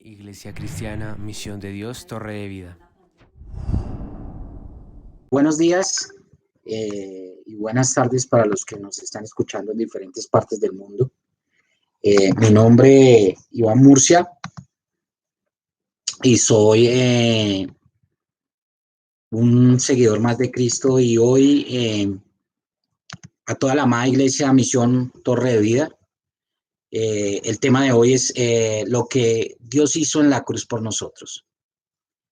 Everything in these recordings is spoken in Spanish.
Iglesia Cristiana Misión de Dios, Torre de Vida. Buenos días y buenas tardes para los que nos están escuchando en diferentes partes del mundo. Mi nombre es Iván Murcia y soy un seguidor más de Cristo, y hoy a toda la amada Iglesia Misión Torre de Vida. El tema de hoy es lo que Dios hizo en la cruz por nosotros.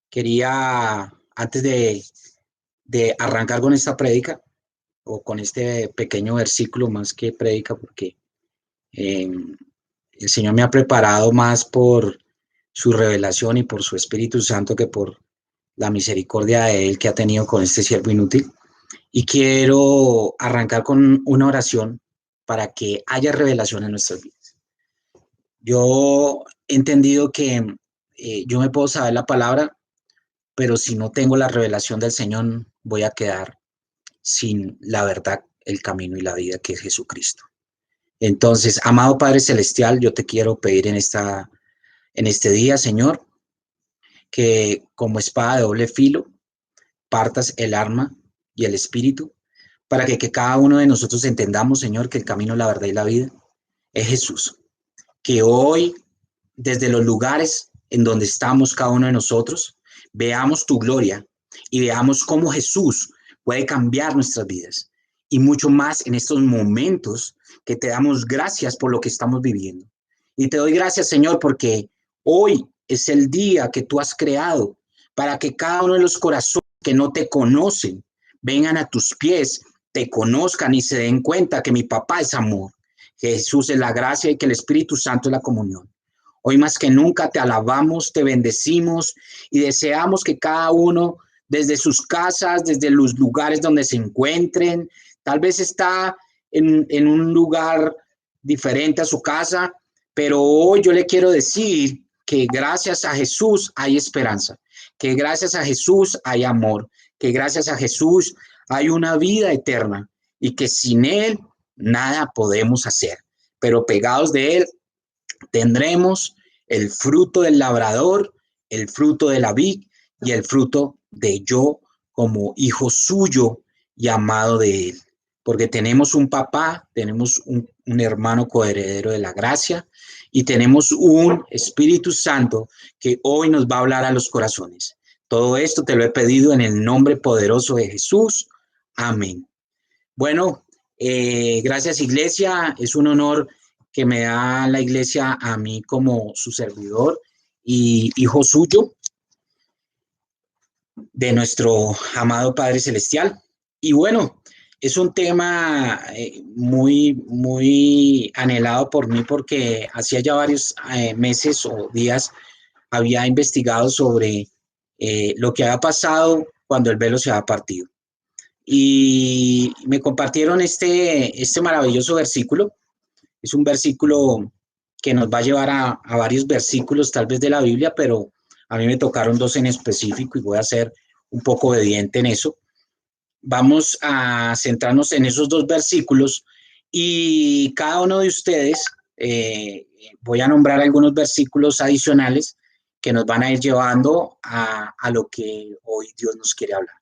Quería, antes de arrancar con esta prédica, o con este pequeño versículo, más que prédica, porque el Señor me ha preparado más por su revelación y por su Espíritu Santo que por la misericordia de Él que ha tenido con este siervo inútil. Y quiero arrancar con una oración para que haya revelación en nuestras vidas. Yo he entendido que yo me puedo saber la palabra, pero si no tengo la revelación del Señor, voy a quedar sin la verdad, el camino y la vida, que es Jesucristo. Entonces, amado Padre Celestial, yo te quiero pedir en este día, Señor, que como espada de doble filo partas el alma y el espíritu, para que cada uno de nosotros entendamos, Señor, que el camino, la verdad y la vida es Jesús. Que hoy, desde los lugares en donde estamos cada uno de nosotros, veamos tu gloria y veamos cómo Jesús puede cambiar nuestras vidas, y mucho más en estos momentos que te damos gracias por lo que estamos viviendo. Y te doy gracias, Señor, porque hoy es el día que tú has creado para que cada uno de los corazones que no te conocen vengan a tus pies, te conozcan y se den cuenta que mi papá es amor, que Jesús es la gracia y que el Espíritu Santo es la comunión. Hoy más que nunca te alabamos, te bendecimos y deseamos que cada uno, desde sus casas, desde los lugares donde se encuentren, tal vez está en un lugar diferente a su casa, pero hoy yo le quiero decir que gracias a Jesús hay esperanza, que gracias a Jesús hay amor, que gracias a Jesús hay una vida eterna, y que sin Él nada podemos hacer, pero pegados de Él tendremos el fruto del labrador, el fruto de la vid y el fruto de yo como hijo suyo y amado de Él. Porque tenemos un papá, tenemos un hermano coheredero de la gracia, y tenemos un Espíritu Santo que hoy nos va a hablar a los corazones. Todo esto te lo he pedido en el nombre poderoso de Jesús. Amén. Bueno, gracias, Iglesia. Es un honor que me da la Iglesia a mí como su servidor y hijo suyo de nuestro amado Padre Celestial. Y bueno, es un tema muy anhelado por mí, porque hacía ya varios meses o días había investigado sobre lo que había pasado cuando el velo se había partido. Y me compartieron este maravilloso versículo. Es un versículo que nos va a llevar a varios versículos tal vez de la Biblia, pero a mí me tocaron dos en específico y voy a ser un poco obediente en eso. Vamos a centrarnos en esos dos versículos, y cada uno de ustedes, voy a nombrar algunos versículos adicionales que nos van a ir llevando a lo que hoy Dios nos quiere hablar.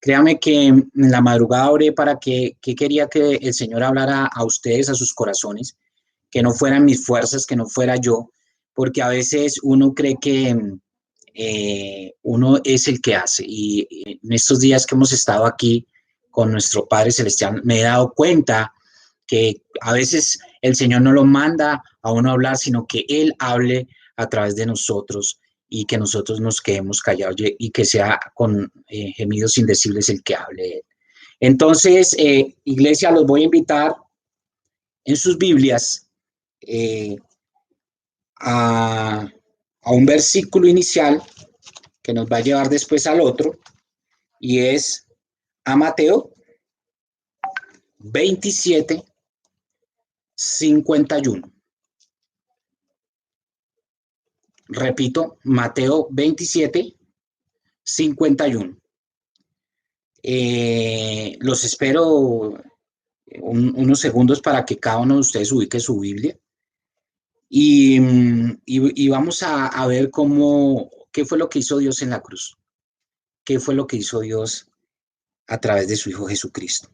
Créame que en la madrugada oré para que quería que el Señor hablara a ustedes, a sus corazones, que no fueran mis fuerzas, que no fuera yo, porque a veces uno cree que uno es el que hace. Y en estos días que hemos estado aquí con nuestro Padre Celestial, me he dado cuenta que a veces el Señor no lo manda a uno a hablar, sino que Él hable a través de nosotros, y que nosotros nos quedemos callados, y que sea con gemidos indecibles el que hable. Entonces, Iglesia, los voy a invitar en sus Biblias a un versículo inicial que nos va a llevar después al otro, y es a Mateo 27, 51. Repito, Mateo 27, 51. Los espero unos segundos para que cada uno de ustedes ubique su Biblia. Y vamos a ver qué fue lo que hizo Dios en la cruz, qué fue lo que hizo Dios a través de su Hijo Jesucristo.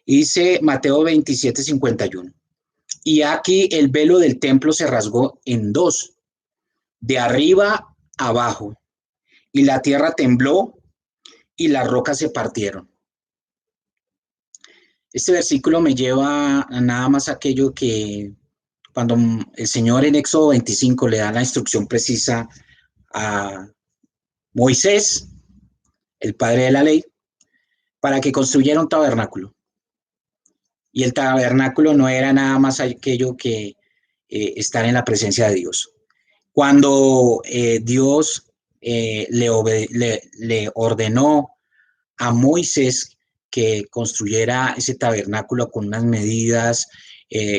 Dice Mateo 27:51. Y aquí el velo del templo se rasgó en dos, de arriba a abajo, y la tierra tembló y las rocas se partieron. Este versículo me lleva a nada más a aquello que cuando el Señor en Éxodo 25 le da la instrucción precisa a Moisés, el padre de la ley, para que construyera un tabernáculo. Y el tabernáculo no era nada más aquello que estar en la presencia de Dios. Cuando Dios le ordenó a Moisés que construyera ese tabernáculo con unas medidas,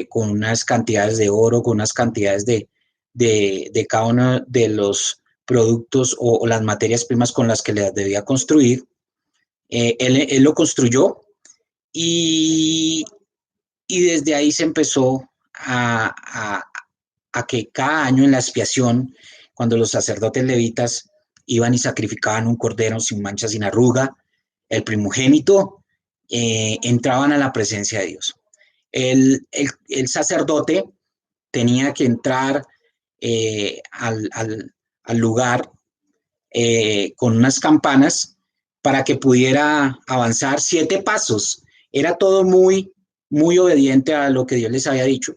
con unas cantidades de oro, con unas cantidades de cada uno de los productos o las materias primas con las que le debía construir, él lo construyó y desde ahí se empezó a que cada año en la expiación, cuando los sacerdotes levitas iban y sacrificaban un cordero sin mancha, sin arruga, el primogénito, entraban a la presencia de Dios. El sacerdote tenía que entrar al lugar con unas campanas para que pudiera avanzar 7 pasos. Era todo muy, muy obediente a lo que Dios les había dicho.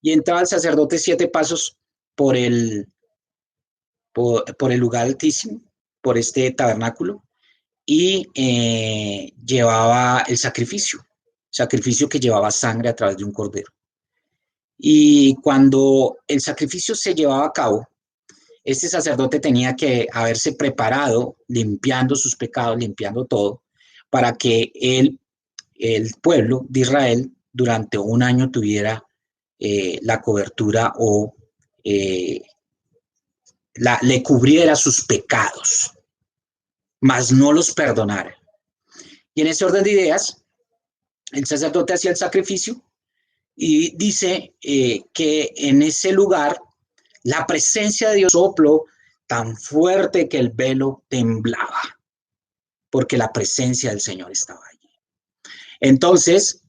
Y entraba el sacerdote 7 pasos por el lugar altísimo, por este tabernáculo, y llevaba el sacrificio que llevaba sangre a través de un cordero. Y cuando el sacrificio se llevaba a cabo, este sacerdote tenía que haberse preparado, limpiando sus pecados, limpiando todo, para que el pueblo de Israel durante un año tuviera la cobertura o le cubriera sus pecados, mas no los perdonara. Y en ese orden de ideas, el sacerdote hacía el sacrificio y dice que en ese lugar la presencia de Dios sopló tan fuerte que el velo temblaba, porque la presencia del Señor estaba allí. Entonces,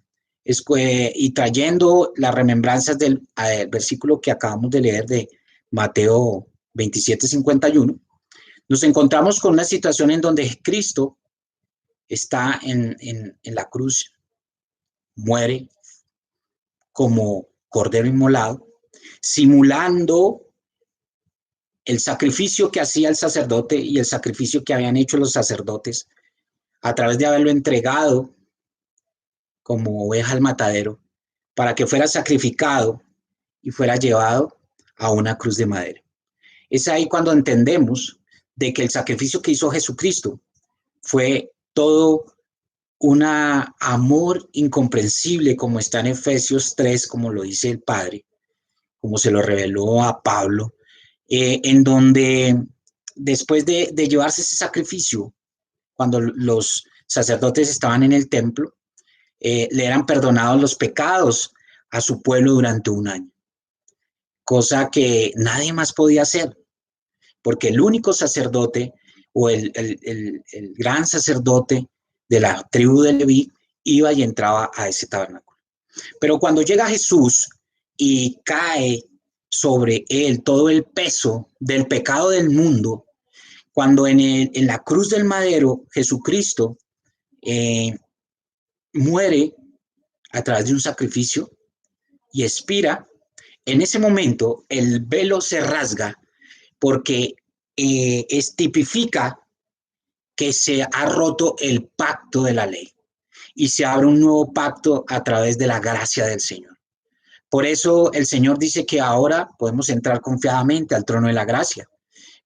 y trayendo las remembranzas del versículo que acabamos de leer de Mateo 27:51, nos encontramos con una situación en donde Cristo está en la cruz, muere como cordero inmolado, simulando el sacrificio que hacía el sacerdote y el sacrificio que habían hecho los sacerdotes a través de haberlo entregado como oveja al matadero para que fuera sacrificado y fuera llevado a una cruz de madera. Es ahí cuando entendemos de que el sacrificio que hizo Jesucristo fue todo un amor incomprensible, como está en Efesios 3, como lo dice el Padre, como se lo reveló a Pablo, en donde después de llevarse ese sacrificio, cuando los sacerdotes estaban en el templo, le eran perdonados los pecados a su pueblo durante un año, cosa que nadie más podía hacer, porque el único sacerdote o el gran sacerdote de la tribu de Leví iba y entraba a ese tabernáculo. Pero cuando llega Jesús y cae sobre él todo el peso del pecado del mundo, cuando en la cruz del madero Jesucristo muere a través de un sacrificio y expira, en ese momento el velo se rasga porque tipifica que se ha roto el pacto de la ley y se abre un nuevo pacto a través de la gracia del Señor. Por eso el Señor dice que ahora podemos entrar confiadamente al trono de la gracia,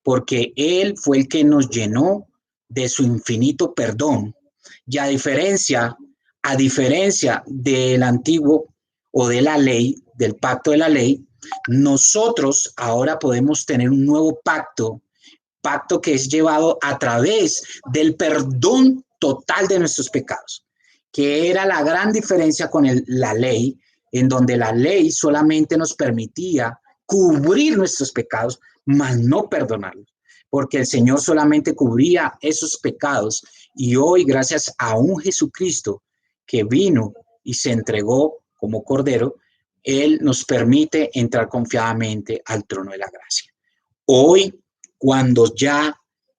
porque Él fue el que nos llenó de su infinito perdón. Y a diferencia del antiguo o de la ley, del pacto de la ley, nosotros ahora podemos tener un nuevo pacto que es llevado a través del perdón total de nuestros pecados, que era la gran diferencia con la ley, en donde la ley solamente nos permitía cubrir nuestros pecados, mas no perdonarlos, porque el Señor solamente cubría esos pecados. Y hoy, gracias a un Jesucristo que vino y se entregó como Cordero, Él nos permite entrar confiadamente al trono de la gracia. Hoy, cuando ya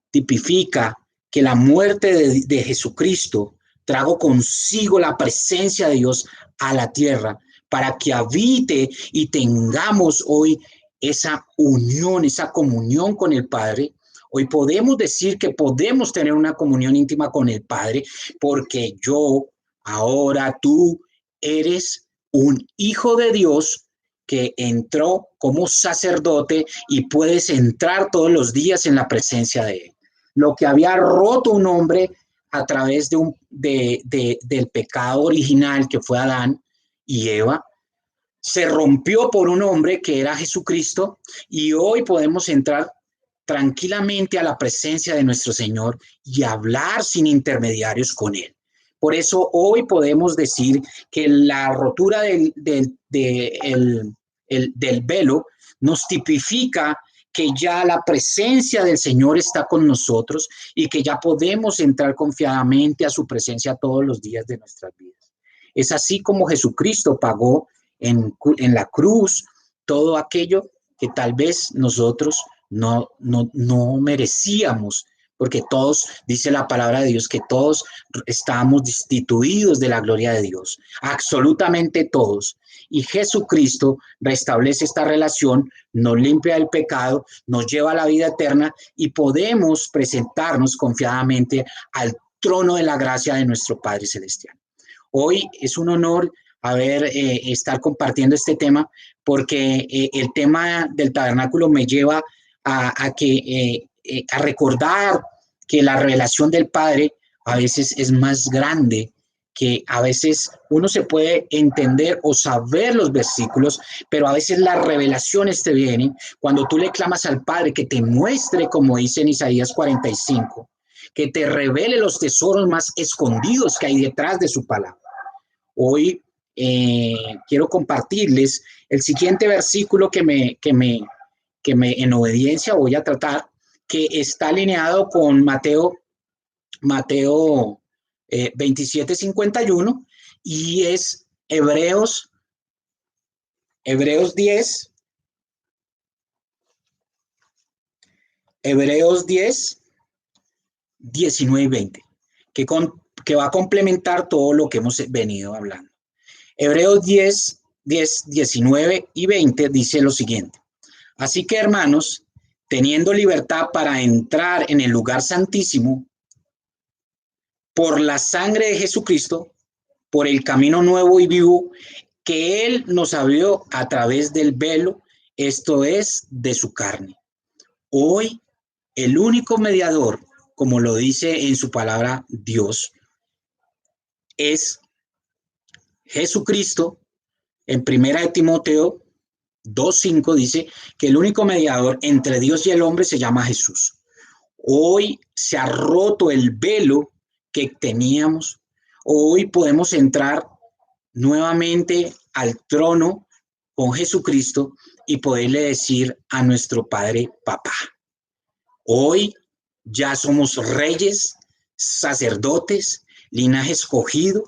tipifica que la muerte de Jesucristo trajo consigo la presencia de Dios a la tierra para que habite y tengamos hoy esa unión, esa comunión con el Padre. Hoy podemos decir que podemos tener una comunión íntima con el Padre porque yo, ahora tú, eres un hijo de Dios que entró como sacerdote y puedes entrar todos los días en la presencia de Él. Lo que había roto un hombre a través del pecado original que fue Adán y Eva, se rompió por un hombre que era Jesucristo y hoy podemos entrar tranquilamente a la presencia de nuestro Señor y hablar sin intermediarios con Él. Por eso hoy podemos decir que la rotura del velo nos tipifica que ya la presencia del Señor está con nosotros y que ya podemos entrar confiadamente a su presencia todos los días de nuestras vidas. Es así como Jesucristo pagó en la cruz todo aquello que tal vez nosotros no merecíamos, porque todos, dice la palabra de Dios, que todos estábamos destituidos de la gloria de Dios, absolutamente todos. Y Jesucristo restablece esta relación, nos limpia del pecado, nos lleva a la vida eterna y podemos presentarnos confiadamente al trono de la gracia de nuestro Padre Celestial. Hoy es un honor estar compartiendo este tema porque el tema del tabernáculo me lleva a recordar que la revelación del Padre a veces es más grande, que a veces uno se puede entender o saber los versículos, pero a veces las revelaciones te vienen cuando tú le clamas al Padre que te muestre, como dice en Isaías 45, que te revele los tesoros más escondidos que hay detrás de su palabra. Hoy quiero compartirles el siguiente versículo que en obediencia voy a tratar, que está alineado con Mateo 27:51 y es Hebreos 10, 19 y 20, que va a complementar todo lo que hemos venido hablando. Hebreos 10, 19 y 20 dice lo siguiente: así que, hermanos, teniendo libertad para entrar en el lugar santísimo por la sangre de Jesucristo, por el camino nuevo y vivo que Él nos abrió a través del velo, esto es, de su carne. Hoy, el único mediador, como lo dice en su palabra Dios, es Jesucristo. En 1 Timoteo 2:5 dice que el único mediador entre Dios y el hombre se llama Jesús. Hoy se ha roto el velo que teníamos. Hoy podemos entrar nuevamente al trono con Jesucristo y poderle decir a nuestro Padre, papá. Hoy ya somos reyes, sacerdotes, linaje escogido,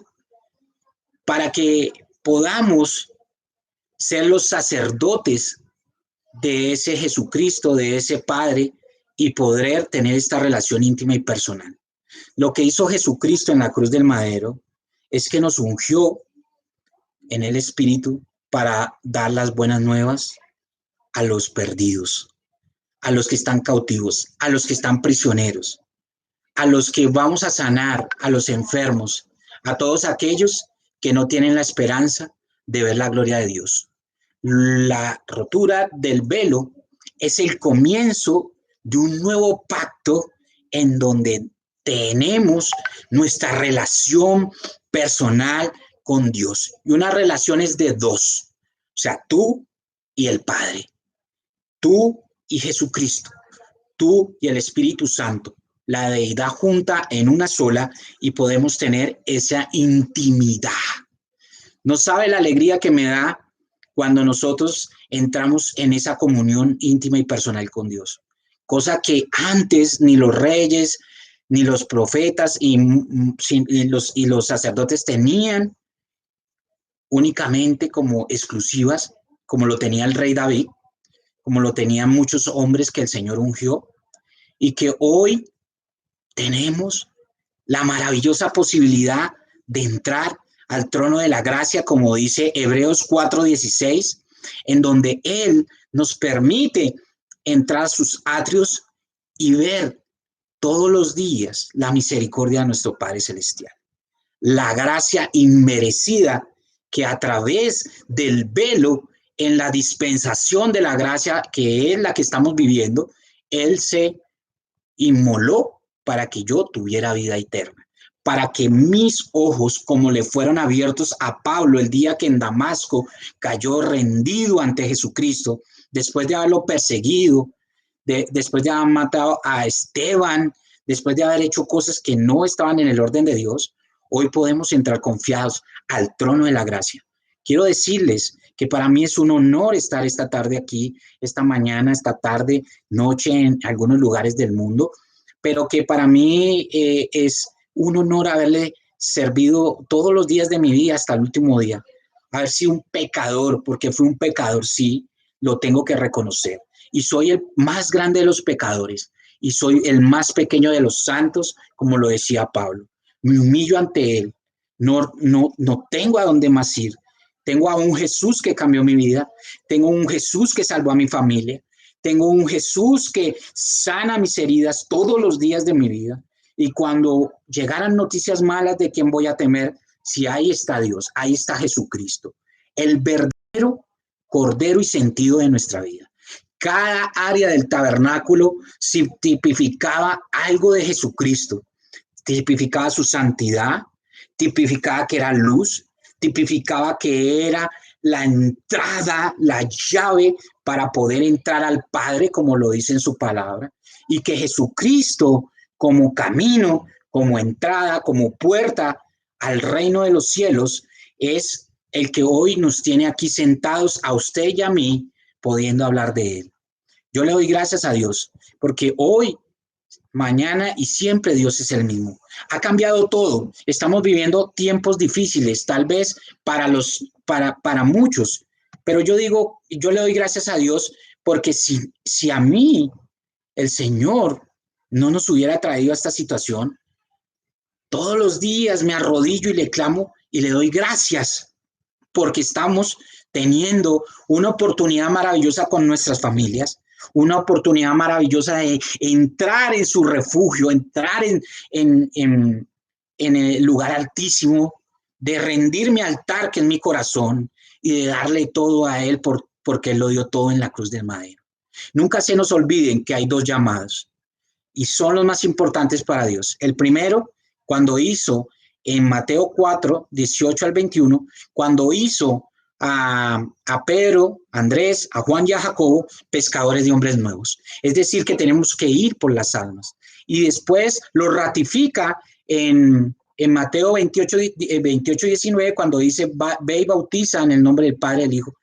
para que podamos ser los sacerdotes de ese Jesucristo, de ese Padre, y poder tener esta relación íntima y personal. Lo que hizo Jesucristo en la cruz del madero es que nos ungió en el Espíritu para dar las buenas nuevas a los perdidos, a los que están cautivos, a los que están prisioneros, a los que vamos a sanar, a los enfermos, a todos aquellos que no tienen la esperanza de ver la gloria de Dios. La rotura del velo es el comienzo de un nuevo pacto en donde tenemos nuestra relación personal con Dios. Y una relación es de dos, o sea, tú y el Padre, tú y Jesucristo, tú y el Espíritu Santo, la deidad junta en una sola, y podemos tener esa intimidad. No sabe la alegría que me da cuando nosotros entramos en esa comunión íntima y personal con Dios. Cosa que antes ni los reyes, ni los profetas y los sacerdotes tenían únicamente como exclusivas, como lo tenía el rey David, como lo tenían muchos hombres que el Señor ungió, y que hoy tenemos la maravillosa posibilidad de entrar al trono de la gracia, como dice Hebreos 4:16, en donde Él nos permite entrar a sus atrios y ver todos los días la misericordia de nuestro Padre Celestial. La gracia inmerecida que a través del velo en la dispensación de la gracia, que es la que estamos viviendo, Él se inmoló para que yo tuviera vida eterna, para que mis ojos, como le fueron abiertos a Pablo el día que en Damasco cayó rendido ante Jesucristo, después de haberlo perseguido, después de haber matado a Esteban, después de haber hecho cosas que no estaban en el orden de Dios, hoy podemos entrar confiados al trono de la gracia. Quiero decirles que para mí es un honor estar esta tarde aquí, esta mañana, esta tarde, noche en algunos lugares del mundo, pero que para mí es un honor haberle servido todos los días de mi vida hasta el último día. Haber sido un pecador, porque fui un pecador, sí, lo tengo que reconocer. Y soy el más grande de los pecadores y soy el más pequeño de los santos, como lo decía Pablo. Me humillo ante Él. No tengo a dónde más ir. Tengo a un Jesús que cambió mi vida. Tengo un Jesús que salvó a mi familia. Tengo un Jesús que sana mis heridas todos los días de mi vida. Y cuando llegaran noticias malas, ¿de quién voy a temer? Si ahí está Dios, ahí está Jesucristo, el verdadero cordero y sentido de nuestra vida. Cada área del tabernáculo tipificaba algo de Jesucristo. Tipificaba su santidad, tipificaba que era luz, tipificaba que era la entrada, la llave para poder entrar al Padre, como lo dice en su palabra, y que Jesucristo, como camino, como entrada, como puerta al reino de los cielos, es el que hoy nos tiene aquí sentados a usted y a mí, pudiendo hablar de Él. Yo le doy gracias a Dios, porque hoy, mañana y siempre Dios es el mismo. Ha cambiado todo. Estamos viviendo tiempos difíciles, tal vez para muchos, pero yo le doy gracias a Dios, porque si a mí el Señor no nos hubiera traído a esta situación, todos los días me arrodillo y le clamo y le doy gracias, porque estamos teniendo una oportunidad maravillosa con nuestras familias, una oportunidad maravillosa de entrar en su refugio, entrar en el lugar altísimo, de rendir mi altar, que es mi corazón, y de darle todo a Él porque Él lo dio todo en la cruz del madero. Nunca se nos olviden que hay dos llamados, y son los más importantes para Dios. El primero, cuando hizo en Mateo 4, 18 al 21, cuando hizo a Pedro, a Andrés, a Juan y a Jacobo, pescadores de hombres nuevos. Es decir, que tenemos que ir por las almas. Y después lo ratifica en Mateo 28, 19, cuando dice, ve y bautiza en el nombre del Padre y del Hijo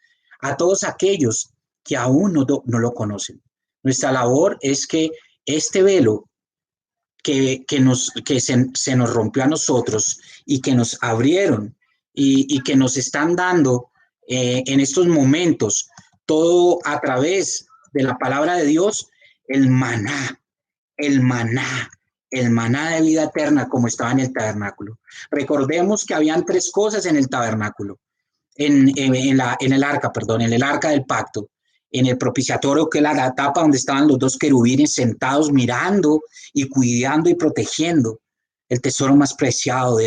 a todos aquellos que aún no lo conocen. Nuestra labor es que este velo que se nos rompió a nosotros y que nos abrieron y que nos están dando en estos momentos, todo a través de la palabra de Dios, el maná de vida eterna, como estaba en el tabernáculo. Recordemos que habían tres cosas en el tabernáculo, en el arca del pacto, en el propiciatorio, que era la tapa donde estaban los dos querubines sentados mirando y cuidando y protegiendo el tesoro más preciado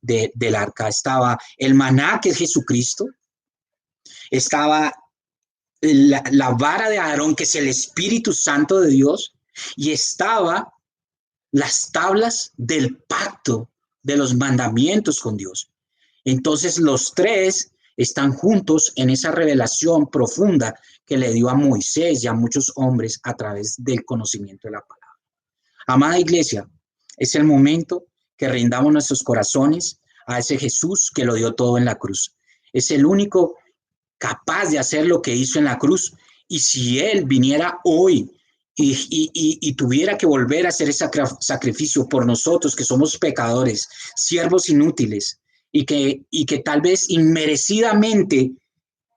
del arca. Estaba el maná, que es Jesucristo, estaba la vara de Aarón, que es el Espíritu Santo de Dios, y estaba las tablas del pacto, de los mandamientos con Dios. Entonces los tres están juntos en esa revelación profunda que le dio a Moisés y a muchos hombres a través del conocimiento de la palabra. Amada iglesia, es el momento que rindamos nuestros corazones a ese Jesús que lo dio todo en la cruz. Es el único capaz de hacer lo que hizo en la cruz. Y si Él viniera hoy y tuviera que volver a hacer ese sacrificio por nosotros, que somos pecadores, siervos inútiles, y que tal vez inmerecidamente,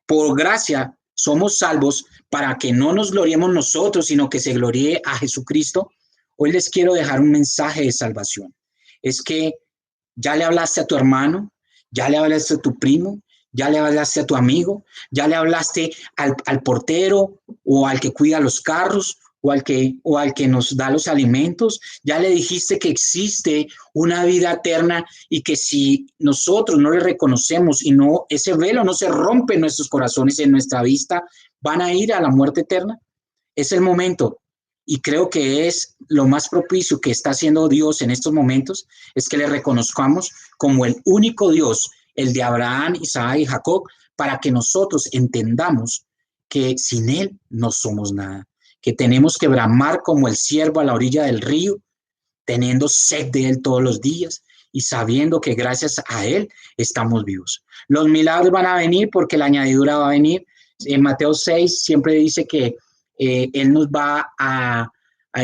por gracia, somos salvos, para que no nos gloriemos nosotros, sino que se gloríe a Jesucristo, hoy les quiero dejar un mensaje de salvación. Es que ya le hablaste a tu hermano, ya le hablaste a tu primo, ya le hablaste a tu amigo, ya le hablaste al portero o al que cuida los carros o al que nos da los alimentos, ya le dijiste que existe una vida eterna y que si nosotros no le reconocemos y no, ese velo no se rompe en nuestros corazones, en nuestra vista, van a ir a la muerte eterna. Es el momento. Y creo que es lo más propicio que está haciendo Dios en estos momentos, es que le reconozcamos como el único Dios, el de Abraham, Isaac y Jacob, para que nosotros entendamos que sin Él no somos nada, que tenemos que bramar como el ciervo a la orilla del río, teniendo sed de Él todos los días y sabiendo que gracias a Él estamos vivos. Los milagros van a venir porque la añadidura va a venir. En Mateo 6 siempre dice que Él nos va a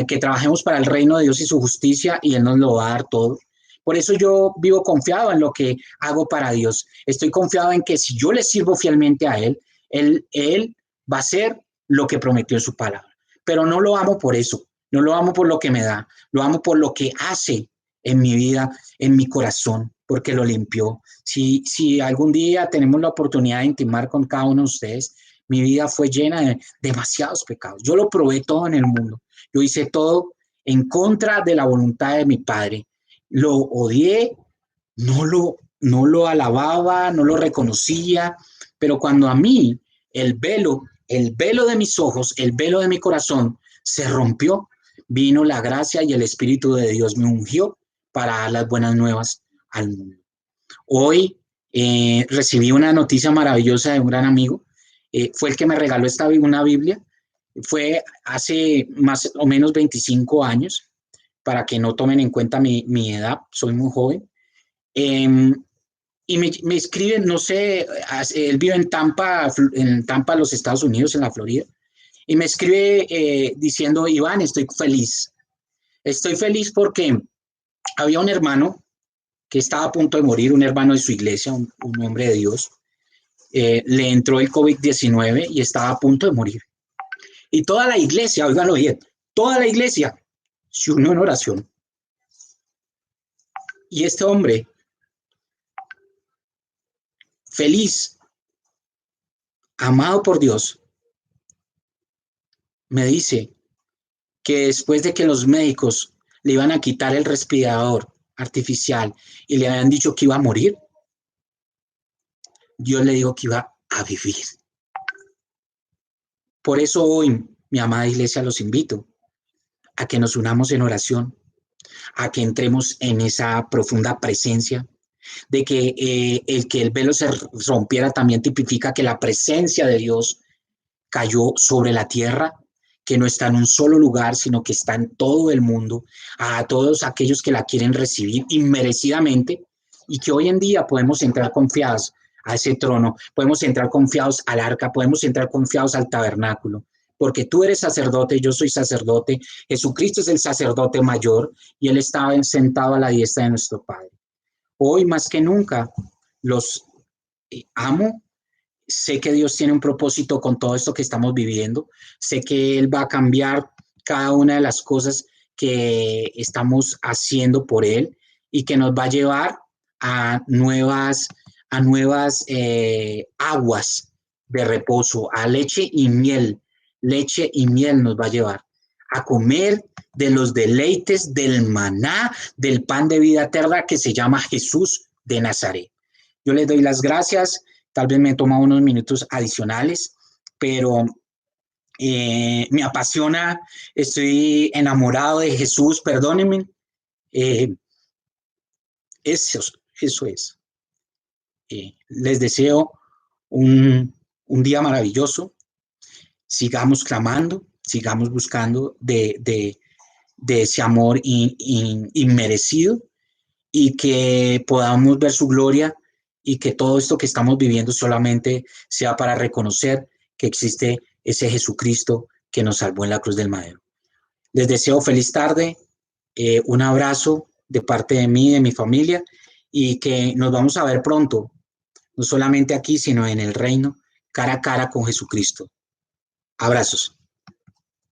que trabajemos para el reino de Dios y su justicia, y Él nos lo va a dar todo. Por eso yo vivo confiado en lo que hago para Dios. Estoy confiado en que si yo le sirvo fielmente a Él, Él va a hacer lo que prometió en su palabra. Pero no lo amo por eso, no lo amo por lo que me da, lo amo por lo que hace en mi vida, en mi corazón, porque lo limpió. Si algún día tenemos la oportunidad de intimar con cada uno de ustedes, mi vida fue llena de demasiados pecados. Yo lo probé todo en el mundo. Yo hice todo en contra de la voluntad de mi padre. Lo odié, no lo alababa, no lo reconocía, pero cuando a mí el velo de mis ojos, el velo de mi corazón se rompió, vino la gracia y el Espíritu de Dios me ungió para dar las buenas nuevas al mundo. Hoy recibí una noticia maravillosa de un gran amigo. Fue el que me regaló una Biblia. Fue hace más o menos 25 años, para que no tomen en cuenta mi edad, soy muy joven. Y me escribe, no sé, él vive en Tampa, los Estados Unidos, en la Florida, y me escribe diciendo: Iván, estoy feliz. Estoy feliz porque había un hermano que estaba a punto de morir, un hermano de su iglesia, un hombre de Dios. Le entró el COVID-19 y estaba a punto de morir. Y toda la iglesia, oiganlo bien, toda la iglesia se unió en oración. Y este hombre, feliz, amado por Dios, me dice que después de que los médicos le iban a quitar el respirador artificial y le habían dicho que iba a morir, Dios le dijo que iba a vivir. Por eso hoy, mi amada iglesia, los invito a que nos unamos en oración, a que entremos en esa profunda presencia, de que el velo se rompiera también tipifica que la presencia de Dios cayó sobre la tierra, que no está en un solo lugar, sino que está en todo el mundo, a todos aquellos que la quieren recibir inmerecidamente, y que hoy en día podemos entrar confiados a ese trono, podemos entrar confiados al arca, podemos entrar confiados al tabernáculo, porque tú eres sacerdote, yo soy sacerdote, Jesucristo es el sacerdote mayor y Él estaba sentado a la diestra de nuestro Padre. Hoy más que nunca los amo. Sé que Dios tiene un propósito con todo esto que estamos viviendo. Sé que Él va a cambiar cada una de las cosas que estamos haciendo por Él y que nos va a llevar a nuevas aguas de reposo, a leche y miel. Leche y miel nos va a llevar a comer de los deleites del maná, del pan de vida eterna que se llama Jesús de Nazaret. Yo les doy las gracias. Tal vez me he tomado unos minutos adicionales, pero me apasiona, estoy enamorado de Jesús, perdónenme. Eso es. Les deseo un día maravilloso. Sigamos clamando, sigamos buscando de ese amor inmerecido, y que podamos ver su gloria y que todo esto que estamos viviendo solamente sea para reconocer que existe ese Jesucristo que nos salvó en la cruz del madero. Les deseo feliz tarde, un abrazo de parte de mí y de mi familia, y que nos vamos a ver pronto, no solamente aquí, sino en el reino, cara a cara con Jesucristo. Abrazos.